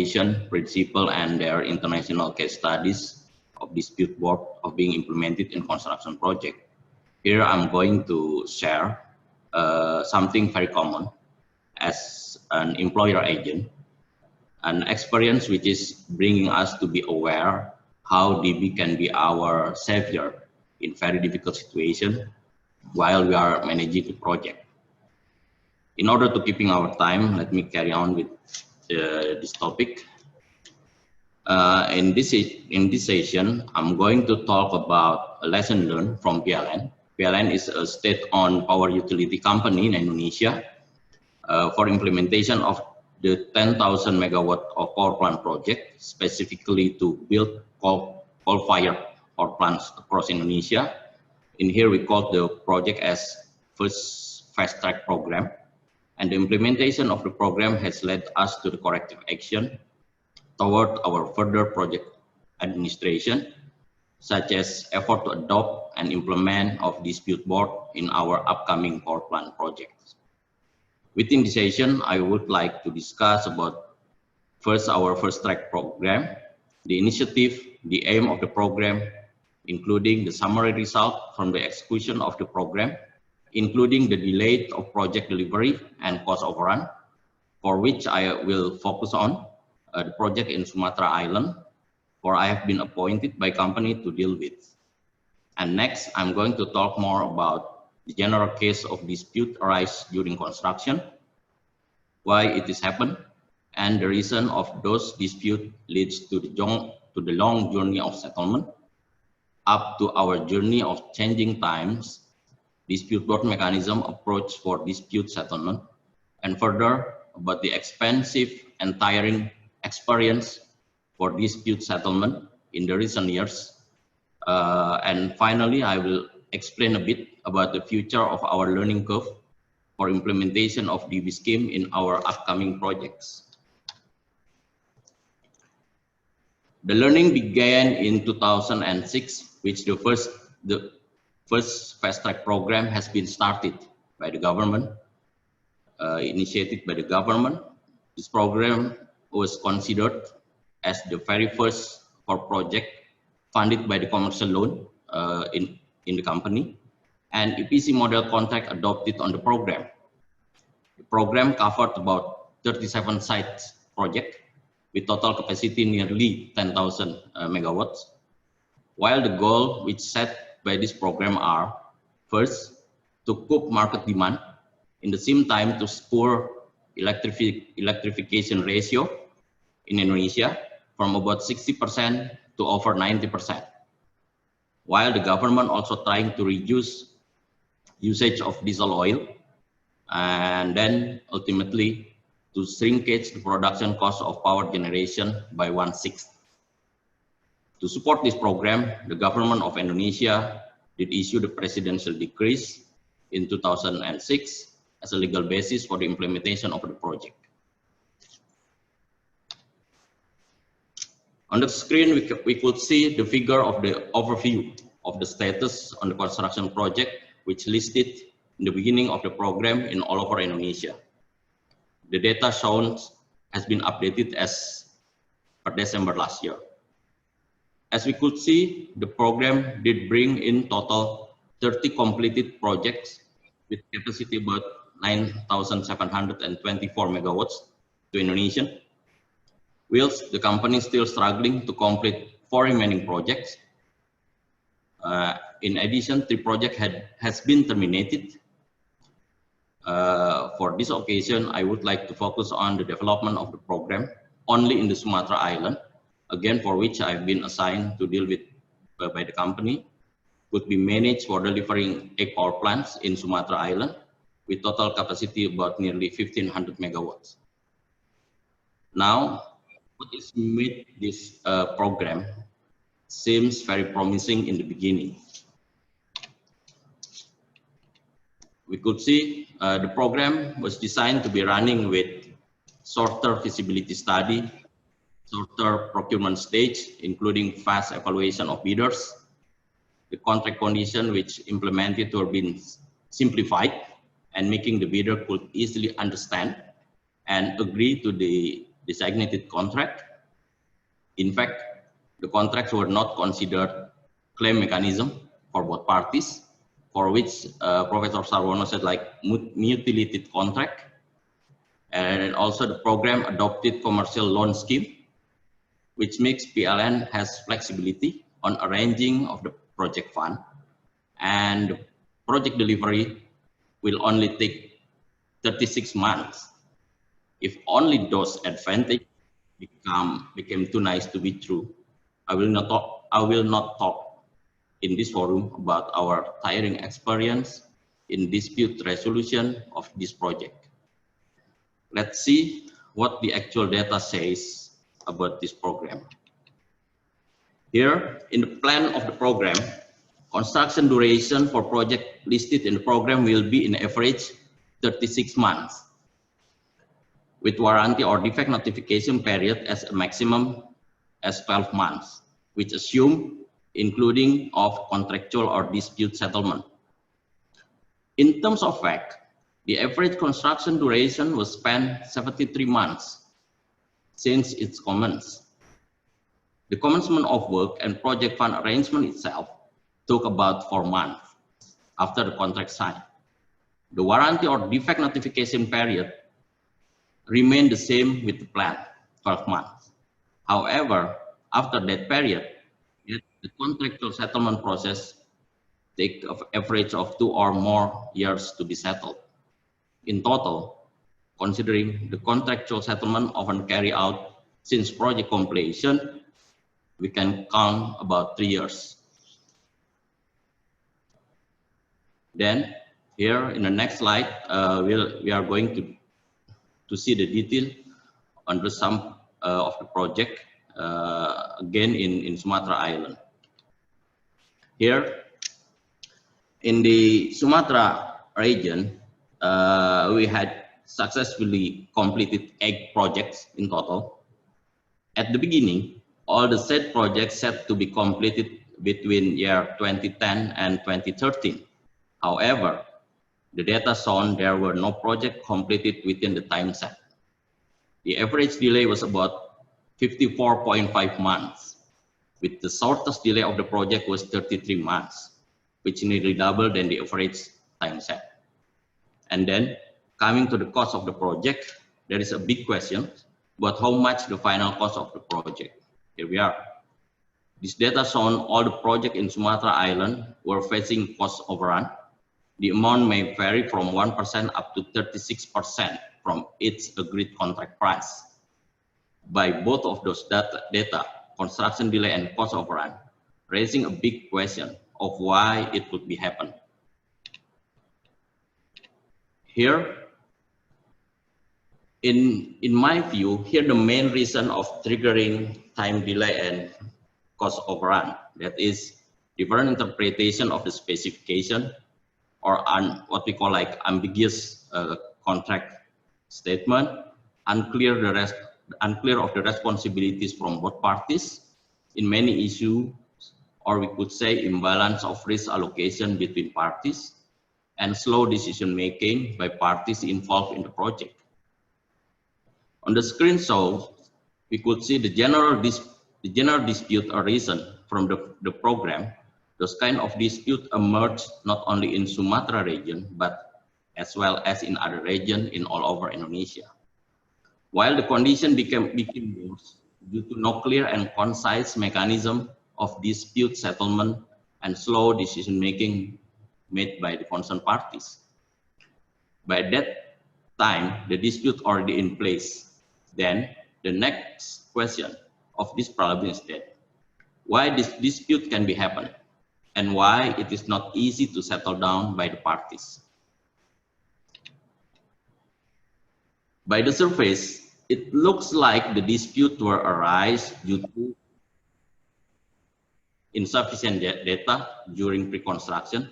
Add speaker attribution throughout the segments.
Speaker 1: foundation, principle, and their international case studies of dispute board of being implemented in construction project. Here I'm going to share something very common as an employer agent, an experience which is bringing us to be aware how DB can be our savior in very difficult situation while we are managing the project. In order to keeping our time, let me carry on with this topic. In this session, I'm going to talk about a lesson learned from PLN. PLN is a state-owned power utility company in Indonesia for implementation of the 10,000 megawatt of power plant project, specifically to build coal-fired power plants across Indonesia. In here, we call the project as first fast track program. And the implementation of the program has led us to the corrective action toward our further project administration, such as effort to adopt and implement of dispute board in our upcoming power plant projects. Within this session, I would like to discuss about first our first track program, the initiative, the aim of the program, including the summary result from the execution of the program, including the delay of project delivery and cost overrun, for which I will focus on the project in Sumatra Island, where I have been appointed by company to deal with. And next, I'm going to talk more about the general case of dispute arise during construction, why it is happened, and the reason of those dispute leads to the long journey of settlement, up to our journey of changing times, dispute board mechanism approach for dispute settlement, and further about the expensive and tiring experience for dispute settlement in the recent years. And finally, I will explain a bit about the future of our learning curve for implementation of DB scheme in our upcoming projects. The learning began in 2006, which the first fast track program has been started by the government, initiated by the government. This program was considered as the very first for project funded by the commercial loan in the company, and EPC model contract adopted on the program. The program covered about 37 sites project with total capacity nearly 10,000 megawatts, while the goal which set by this program are, first, to cope market demand, in the same time to spur electrification ratio in Indonesia from about 60% to over 90%, while the government also trying to reduce usage of diesel oil, and then ultimately to shrinkage the production cost of power generation by 1/6. To support this program, the government of Indonesia did issue the presidential decrees in 2006 as a legal basis for the implementation of the project. On the screen, we could see the figure of the overview of the status on the construction project, which listed in the beginning of the program in all over Indonesia. The data shown has been updated as per December last year. As we could see, the program did bring in total 30 completed projects with capacity about 9,724 megawatts to Indonesia, whilst the company is still struggling to complete 4 remaining projects. In addition, 3 projects has been terminated. For this occasion, I would like to focus on the development of the program only in the Sumatra Island, again for which I've been assigned to deal with by the company, could be managed for delivering 8 power plants in Sumatra Island with total capacity about nearly 1,500 megawatts. Now, what is made this program seems very promising in the beginning. We could see the program was designed to be running with shorter feasibility study, shorter procurement stage, including fast evaluation of bidders. The contract condition which implemented were being simplified and making the bidder could easily understand and agree to the designated contract. In fact, the contracts were not considered claim mechanism for both parties, for which Professor Sarwono said like mutilated contract. And also the program adopted commercial loan scheme, which makes PLN has flexibility on arranging of the project fund, and project delivery will only take 36 months. If only those advantages became too nice to be true, I will not talk in this forum about our tiring experience in dispute resolution of this project. Let's see what the actual data says about this program. Here, in the plan of the program, construction duration for project listed in the program will be in average 36 months, with warranty or defect notification period as a maximum as 12 months, which assume including of contractual or dispute settlement. In terms of fact, the average construction duration was spent 73 months since its commencement. The commencement of work and project fund arrangement itself took about 4 months after the contract signed. The warranty or defect notification period remained the same with the plan, 12 months. However, after that period, the contractual settlement process takes an average of 2 or more years to be settled. In total, considering the contractual settlement often carry out since project completion, we can count about 3 years. Then, here in the next slide, we are going to see the detail on the sum of the project, again in Sumatra Island. Here, in the Sumatra region, we had successfully completed 8 projects in total. At the beginning, all the said projects set to be completed between year 2010 and 2013. However, the data shown there were no project completed within the time set. The average delay was about 54.5 months, with the shortest delay of the project was 33 months, which nearly double than the average time set. And then, coming to the cost of the project, there is a big question about how much the final cost of the project. Here we are. This data shown all the projects in Sumatra Island were facing cost overrun. The amount may vary from 1% up to 36% from its agreed contract price. By both of those data, construction delay and cost overrun, raising a big question of why it could be happen. Here, in my view, here the main reason of triggering time delay and cost overrun, that is different interpretation of the specification, or what we call like ambiguous contract statement, unclear of the responsibilities from both parties in many issues, or we could say imbalance of risk allocation between parties, and slow decision making by parties involved in the project. On the screen show, we could see the general dispute arisen from the program. Those kind of dispute emerged not only in Sumatra region, but as well as in other regions in all over Indonesia. While the condition became worse due to no clear and concise mechanism of dispute settlement and slow decision making made by the concerned parties. By that time, the dispute already in place. Then the next question of this problem is that why this dispute can be happen and why it is not easy to settle down by the parties. By the surface, it looks like the dispute were arise due to insufficient data during pre-construction.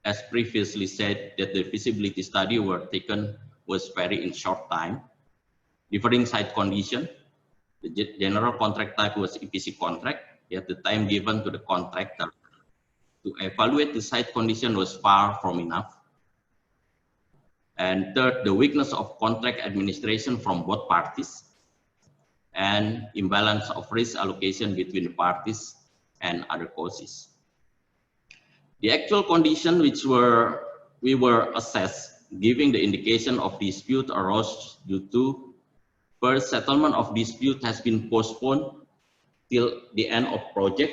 Speaker 1: As previously said, that the feasibility study were taken was very in short time. Differing site condition, the general contract type was EPC contract, yet the time given to the contractor to evaluate the site condition was far from enough. And third, the weakness of contract administration from both parties. and imbalance of risk allocation between the parties and other causes. The actual condition which we were assessed, giving the indication of dispute arose due to first, settlement of dispute has been postponed till the end of project,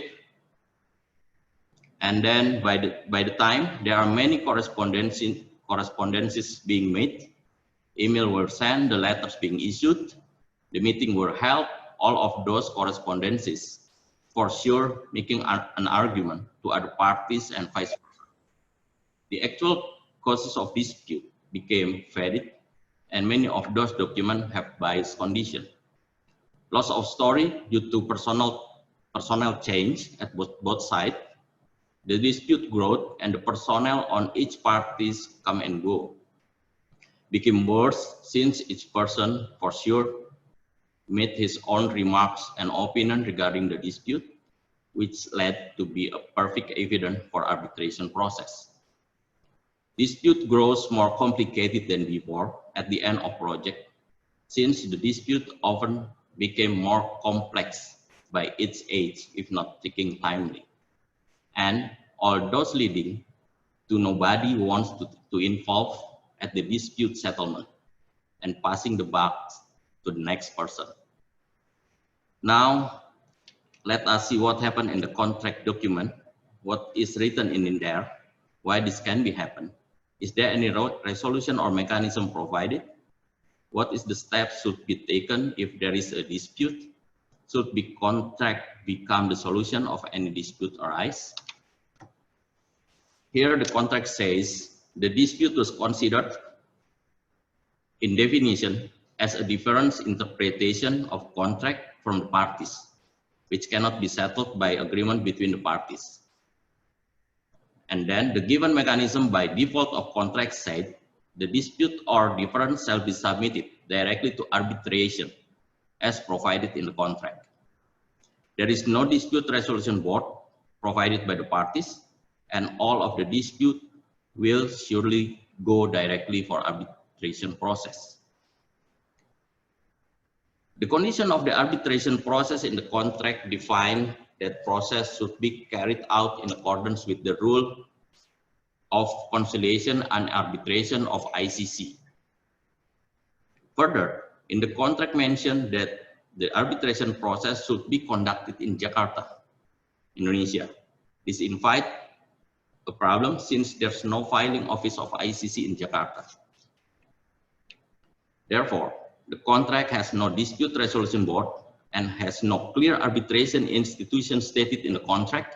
Speaker 1: and then by the time there are many correspondences being made, email were sent, the letters being issued, the meeting were held, all of those correspondences for sure making an argument to other parties and vice versa. The actual causes of dispute became varied, and many of those documents have bias condition. Loss of story due to personnel change at both sides, the dispute growth, and the personnel on each parties come and go. Became worse since each person for sure made his own remarks and opinion regarding the dispute, which led to be a perfect evidence for arbitration process. Dispute grows more complicated than before at the end of project, since the dispute often became more complex by its age, if not taking timely. And all those leading to nobody wants to involve at the dispute settlement and passing the buck to the next person. Now, let us see what happened in the contract document, what is written in there, why this can be happen. Is there any resolution or mechanism provided? What is the steps should be taken if there is a dispute? Should the contract become the solution of any dispute arise? Here the contract says the dispute was considered in definition as a difference interpretation of contract from the parties, which cannot be settled by agreement between the parties. And then the given mechanism by default of contract said the dispute or difference shall be submitted directly to arbitration as provided in the contract. There is no dispute resolution board provided by the parties, and all of the dispute will surely go directly for arbitration process. The condition of the arbitration process in the contract define that process should be carried out in accordance with the rule of conciliation and arbitration of ICC. Further, in the contract mentioned that the arbitration process should be conducted in Jakarta, Indonesia. This invite a problem since there's no filing office of ICC in Jakarta. Therefore, the contract has no dispute resolution board and has no clear arbitration institution stated in the contract.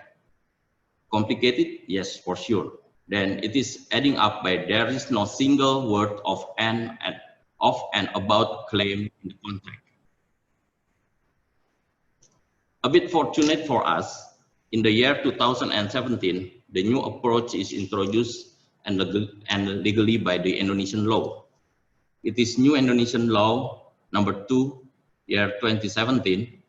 Speaker 1: Complicated? Yes, for sure. Then it is adding up by there is no single word of and about claim in the contract. A bit fortunate for us, in the year 2017, the new approach is introduced and legally by the Indonesian law. It is new Indonesian law number 2, year 2017,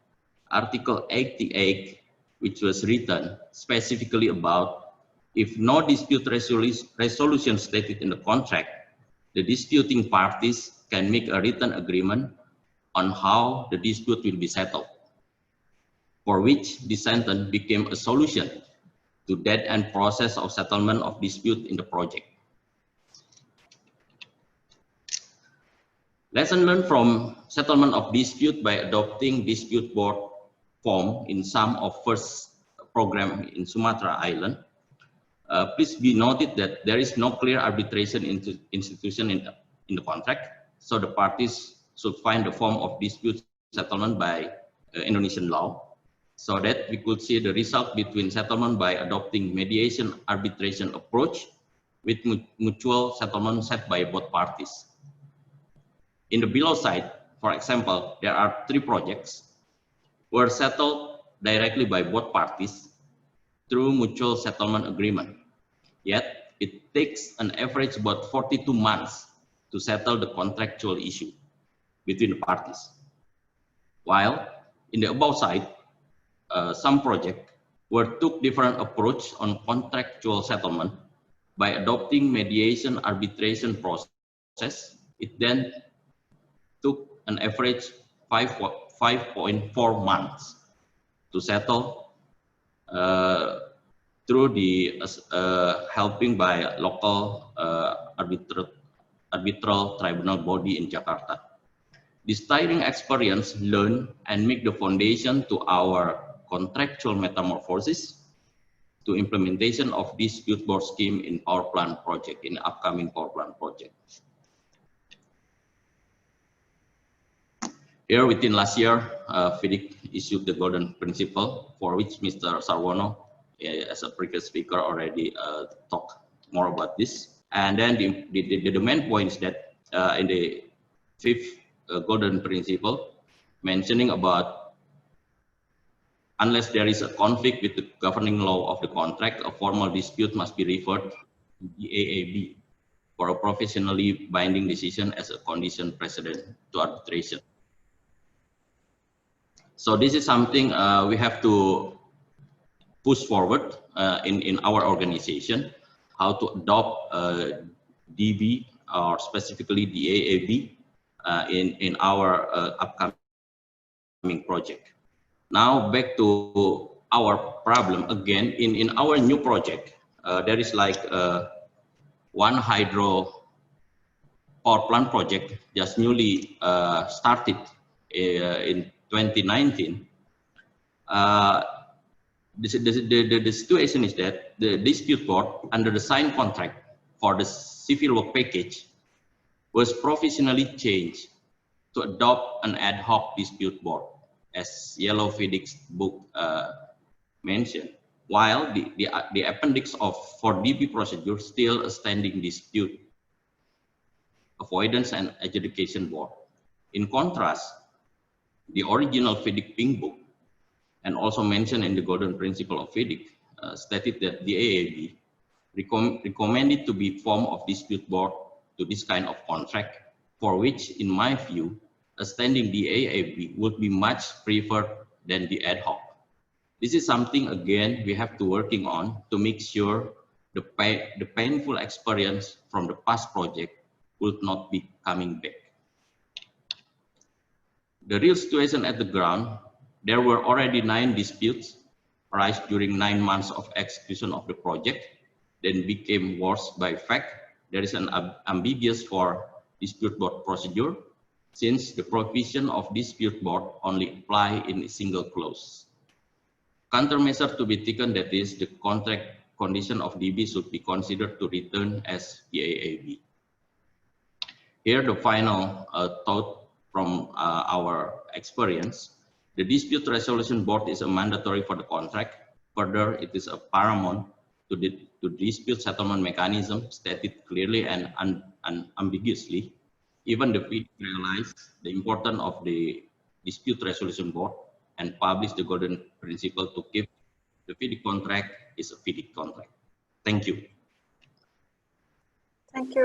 Speaker 1: article 88, which was written specifically about if no dispute resolution stated in the contract, the disputing parties can make a written agreement on how the dispute will be settled, for which the sentence became a solution to dead-end process of settlement of dispute in the project. Lesson learned from settlement of dispute by adopting dispute board form in some of first program in Sumatra Island. Please be noted that there is no clear arbitration institution in the contract, so the parties should find the form of dispute settlement by Indonesian law, so that we could see the result between settlement by adopting mediation arbitration approach with mutual settlement set by both parties. In the below side, for example, there are 3 projects were settled directly by both parties through mutual settlement agreement. Yet, it takes an average about 42 months to settle the contractual issue between the parties. While in the above side, some projects took different approach on contractual settlement by adopting mediation arbitration process. It then took an average 5 5.4 months to settle through the helping by local arbitral tribunal body in Jakarta. This tiring experience learn and make the foundation to our contractual metamorphosis to implementation of dispute board scheme in power plant project, in upcoming power plant project. Here within last year, FIDIC issued the golden principle, for which Mr. Sarwono, as a previous speaker, already talked more about this. And then the main point is that in the fifth golden principle, mentioning about unless there is a conflict with the governing law of the contract, a formal dispute must be referred to the AAB for a professionally binding decision as a condition precedent to arbitration. So this is something we have to push forward in our organization, how to adopt DB or specifically the AAB in our upcoming project. Now back to our problem again. In our new project, there is like one hydro power plant project just newly started in 2019. The situation is that the dispute board under the signed contract for the civil work package was provisionally changed to adopt an ad hoc dispute board, as Yellow FIDIC's book mentioned, while the appendix for DB procedure still a standing dispute avoidance and adjudication board. In contrast, the original FIDIC pink book, and also mentioned in the golden principle of FIDIC, stated that the AAB recommended to be form of dispute board to this kind of contract, for which, in my view, a standing DAAB would be much preferred than the ad hoc. This is something, again, we have to working on to make sure the painful experience from the past project would not be coming back. The real situation at the ground, there were already 9 disputes arise during 9 months of execution of the project, then became worse by fact there is an ambiguous for dispute board procedure, since the provision of dispute board only apply in a single clause. Countermeasure to be taken, that is, the contract condition of DB should be considered to return as the AAB. Here the final thought from our experience. The dispute resolution board is a mandatory for the contract. Further, it is a paramount to dispute settlement mechanism stated clearly and unambiguously. Even the FIDIC realized the importance of the dispute resolution board and published the golden principle to keep the FIDIC contract is a FIDIC contract. Thank you.
Speaker 2: Thank you.